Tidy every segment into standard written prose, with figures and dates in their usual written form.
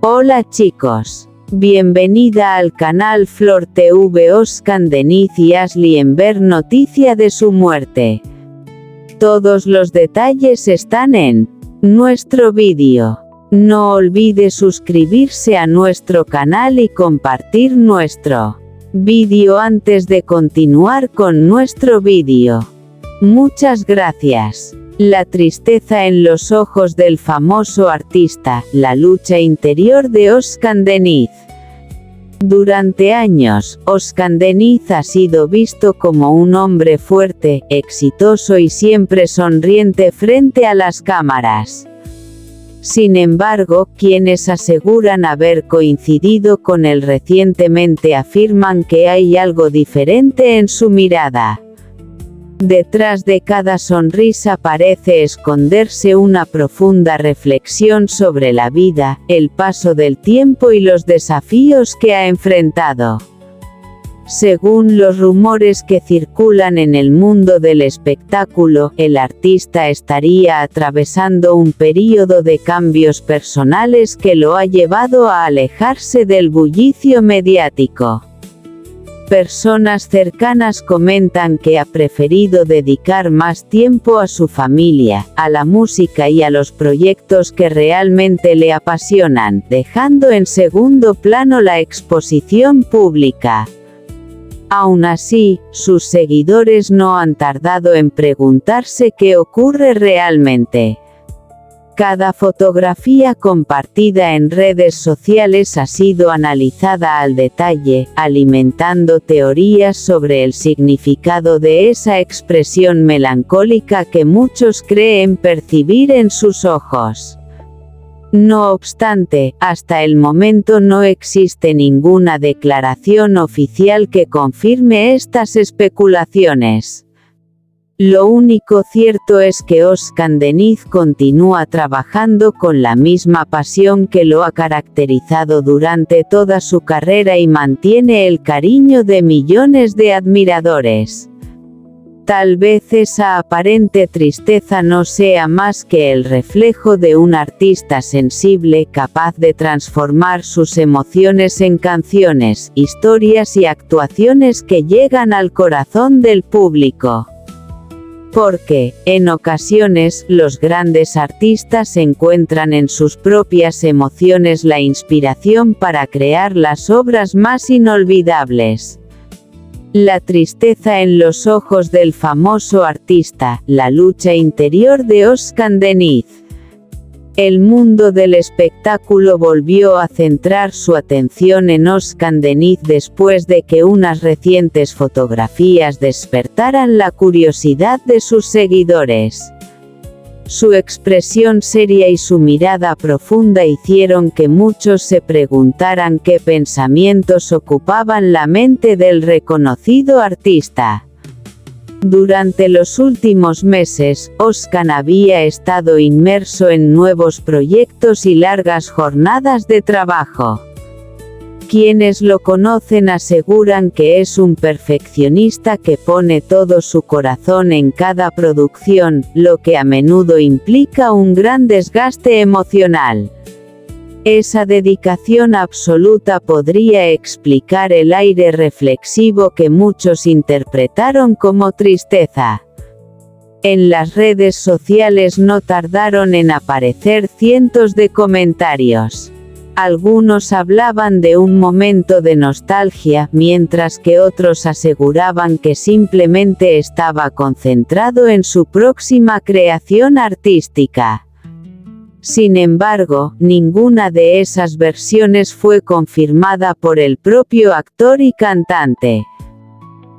Hola chicos. Bienvenida al canal Flor TV. Özkan Deniz y Asli Enver, noticia de su muerte. Todos los detalles están en nuestro vídeo. No olvide suscribirse a nuestro canal y compartir nuestro vídeo antes de continuar con nuestro vídeo. Muchas gracias. La tristeza en los ojos del famoso artista, la lucha interior de Özkan Deniz. Durante años, Özkan Deniz ha sido visto como un hombre fuerte, exitoso y siempre sonriente frente a las cámaras. Sin embargo, quienes aseguran haber coincidido con él recientemente afirman que hay algo diferente en su mirada. Detrás de cada sonrisa parece esconderse una profunda reflexión sobre la vida, el paso del tiempo y los desafíos que ha enfrentado. Según los rumores que circulan en el mundo del espectáculo, el artista estaría atravesando un período de cambios personales que lo ha llevado a alejarse del bullicio mediático. Personas cercanas comentan que ha preferido dedicar más tiempo a su familia, a la música y a los proyectos que realmente le apasionan, dejando en segundo plano la exposición pública. Aún así, sus seguidores no han tardado en preguntarse qué ocurre realmente. Cada fotografía compartida en redes sociales ha sido analizada al detalle, alimentando teorías sobre el significado de esa expresión melancólica que muchos creen percibir en sus ojos. No obstante, hasta el momento no existe ninguna declaración oficial que confirme estas especulaciones. Lo único cierto es que Özkan Deniz continúa trabajando con la misma pasión que lo ha caracterizado durante toda su carrera y mantiene el cariño de millones de admiradores. Tal vez esa aparente tristeza no sea más que el reflejo de un artista sensible capaz de transformar sus emociones en canciones, historias y actuaciones que llegan al corazón del público. Porque, en ocasiones, los grandes artistas encuentran en sus propias emociones la inspiración para crear las obras más inolvidables. La tristeza en los ojos del famoso artista, la lucha interior de Özkan Deniz. El mundo del espectáculo volvió a centrar su atención en Özkan Deniz después de que unas recientes fotografías despertaran la curiosidad de sus seguidores. Su expresión seria y su mirada profunda hicieron que muchos se preguntaran qué pensamientos ocupaban la mente del reconocido artista. Durante los últimos meses, Özkan había estado inmerso en nuevos proyectos y largas jornadas de trabajo. Quienes lo conocen aseguran que es un perfeccionista que pone todo su corazón en cada producción, lo que a menudo implica un gran desgaste emocional. Esa dedicación absoluta podría explicar el aire reflexivo que muchos interpretaron como tristeza. En las redes sociales no tardaron en aparecer cientos de comentarios. Algunos hablaban de un momento de nostalgia, mientras que otros aseguraban que simplemente estaba concentrado en su próxima creación artística. Sin embargo, ninguna de esas versiones fue confirmada por el propio actor y cantante.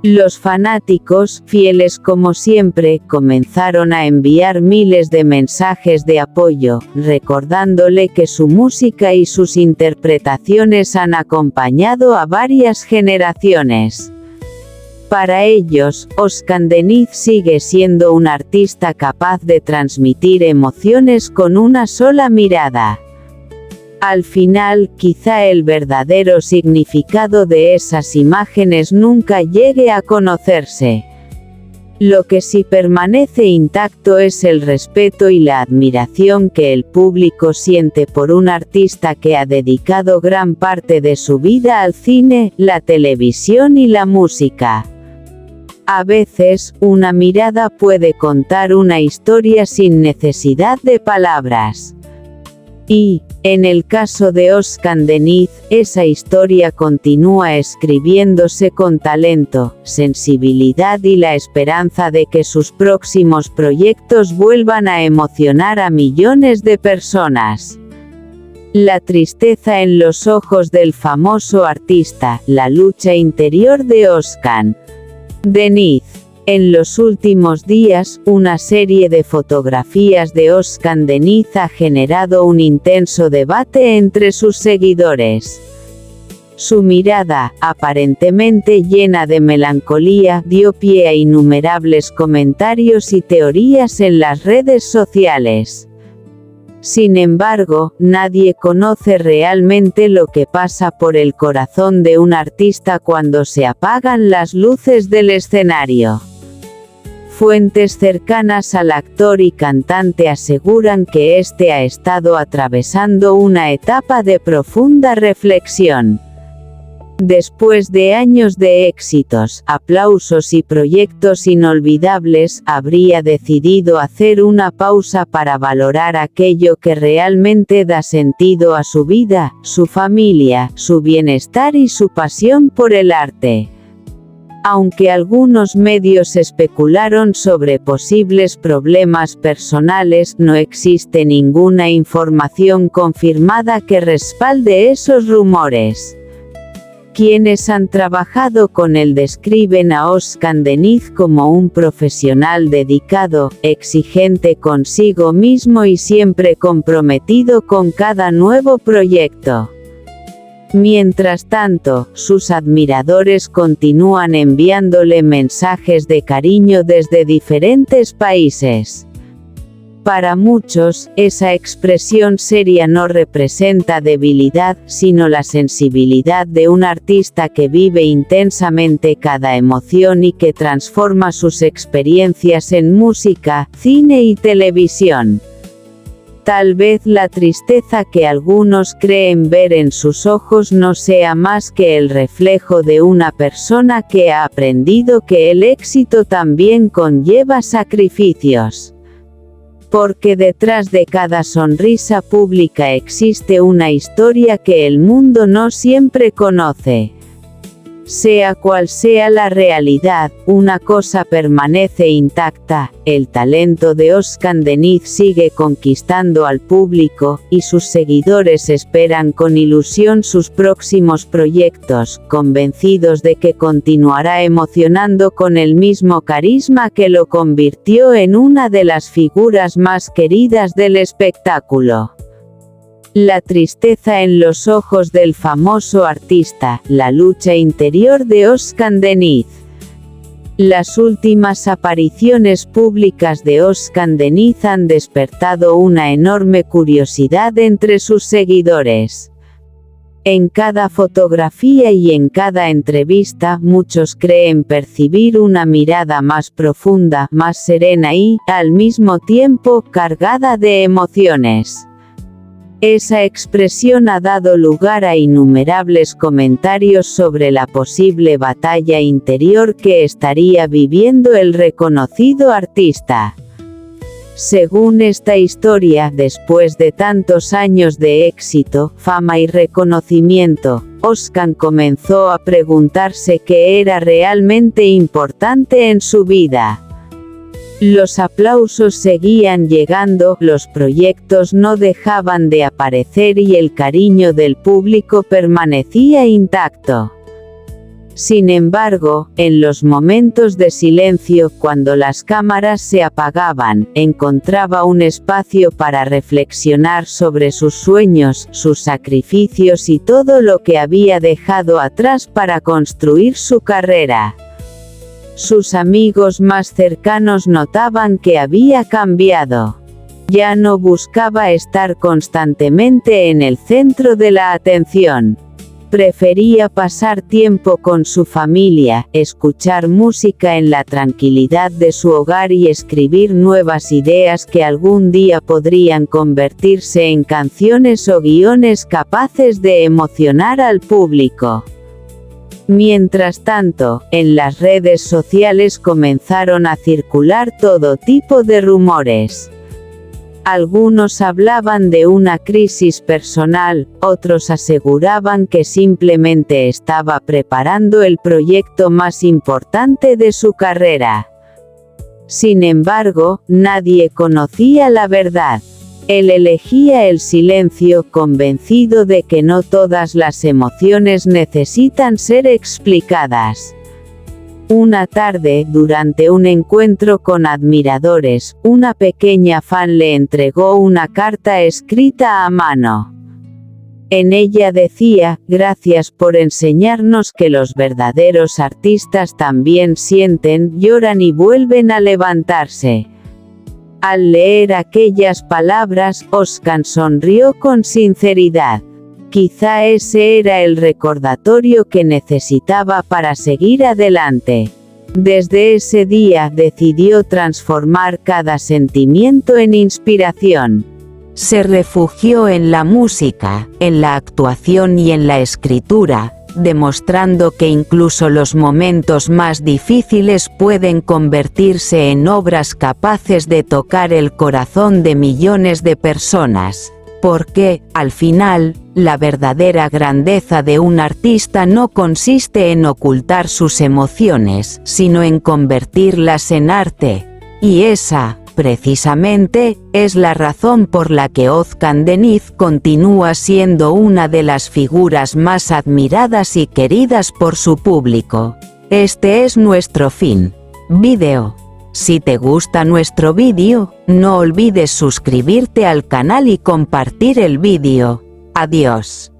Los fanáticos, fieles como siempre, comenzaron a enviar miles de mensajes de apoyo, recordándole que su música y sus interpretaciones han acompañado a varias generaciones. Para ellos, Özkan Deniz sigue siendo un artista capaz de transmitir emociones con una sola mirada. Al final, quizá el verdadero significado de esas imágenes nunca llegue a conocerse. Lo que sí permanece intacto es el respeto y la admiración que el público siente por un artista que ha dedicado gran parte de su vida al cine, la televisión y la música. A veces, una mirada puede contar una historia sin necesidad de palabras. Y, en el caso de Özkan Deniz, esa historia continúa escribiéndose con talento, sensibilidad y la esperanza de que sus próximos proyectos vuelvan a emocionar a millones de personas. La tristeza en los ojos del famoso artista, la lucha interior de Özkan Deniz. En los últimos días, una serie de fotografías de Özkan Deniz ha generado un intenso debate entre sus seguidores. Su mirada, aparentemente llena de melancolía, dio pie a innumerables comentarios y teorías en las redes sociales. Sin embargo, nadie conoce realmente lo que pasa por el corazón de un artista cuando se apagan las luces del escenario. Fuentes cercanas al actor y cantante aseguran que este ha estado atravesando una etapa de profunda reflexión. Después de años de éxitos, aplausos y proyectos inolvidables, habría decidido hacer una pausa para valorar aquello que realmente da sentido a su vida, su familia, su bienestar y su pasión por el arte. Aunque algunos medios especularon sobre posibles problemas personales, no existe ninguna información confirmada que respalde esos rumores. Quienes han trabajado con él describen a Özkan Deniz como un profesional dedicado, exigente consigo mismo y siempre comprometido con cada nuevo proyecto. Mientras tanto, sus admiradores continúan enviándole mensajes de cariño desde diferentes países. Para muchos, esa expresión seria no representa debilidad, sino la sensibilidad de un artista que vive intensamente cada emoción y que transforma sus experiencias en música, cine y televisión. Tal vez la tristeza que algunos creen ver en sus ojos no sea más que el reflejo de una persona que ha aprendido que el éxito también conlleva sacrificios. Porque detrás de cada sonrisa pública existe una historia que el mundo no siempre conoce. Sea cual sea la realidad, una cosa permanece intacta: el talento de Özkan Deniz sigue conquistando al público, y sus seguidores esperan con ilusión sus próximos proyectos, convencidos de que continuará emocionando con el mismo carisma que lo convirtió en una de las figuras más queridas del espectáculo. La tristeza en los ojos del famoso artista, la lucha interior de Özkan Deniz. Las últimas apariciones públicas de Özkan Deniz han despertado una enorme curiosidad entre sus seguidores. En cada fotografía y en cada entrevista, muchos creen percibir una mirada más profunda, más serena y, al mismo tiempo, cargada de emociones. Esa expresión ha dado lugar a innumerables comentarios sobre la posible batalla interior que estaría viviendo el reconocido artista. Según esta historia, después de tantos años de éxito, fama y reconocimiento, Özkan comenzó a preguntarse qué era realmente importante en su vida. Los aplausos seguían llegando, los proyectos no dejaban de aparecer y el cariño del público permanecía intacto. Sin embargo, en los momentos de silencio, cuando las cámaras se apagaban, encontraba un espacio para reflexionar sobre sus sueños, sus sacrificios y todo lo que había dejado atrás para construir su carrera. Sus amigos más cercanos notaban que había cambiado. Ya no buscaba estar constantemente en el centro de la atención. Prefería pasar tiempo con su familia, escuchar música en la tranquilidad de su hogar y escribir nuevas ideas que algún día podrían convertirse en canciones o guiones capaces de emocionar al público. Mientras tanto, en las redes sociales comenzaron a circular todo tipo de rumores. Algunos hablaban de una crisis personal, otros aseguraban que simplemente estaba preparando el proyecto más importante de su carrera. Sin embargo, nadie conocía la verdad. Él elegía el silencio, convencido de que no todas las emociones necesitan ser explicadas. Una tarde, durante un encuentro con admiradores, una pequeña fan le entregó una carta escrita a mano. En ella decía: "Gracias por enseñarnos que los verdaderos artistas también sienten, lloran y vuelven a levantarse". Al leer aquellas palabras, Özkan sonrió con sinceridad. Quizá ese era el recordatorio que necesitaba para seguir adelante. Desde ese día decidió transformar cada sentimiento en inspiración. Se refugió en la música, en la actuación y en la escritura, demostrando que incluso los momentos más difíciles pueden convertirse en obras capaces de tocar el corazón de millones de personas. Porque, al final, la verdadera grandeza de un artista no consiste en ocultar sus emociones, sino en convertirlas en arte. Y esa, precisamente, es la razón por la que Özkan Deniz continúa siendo una de las figuras más admiradas y queridas por su público. Este es nuestro fin. Vídeo. Si te gusta nuestro vídeo, no olvides suscribirte al canal y compartir el vídeo. Adiós.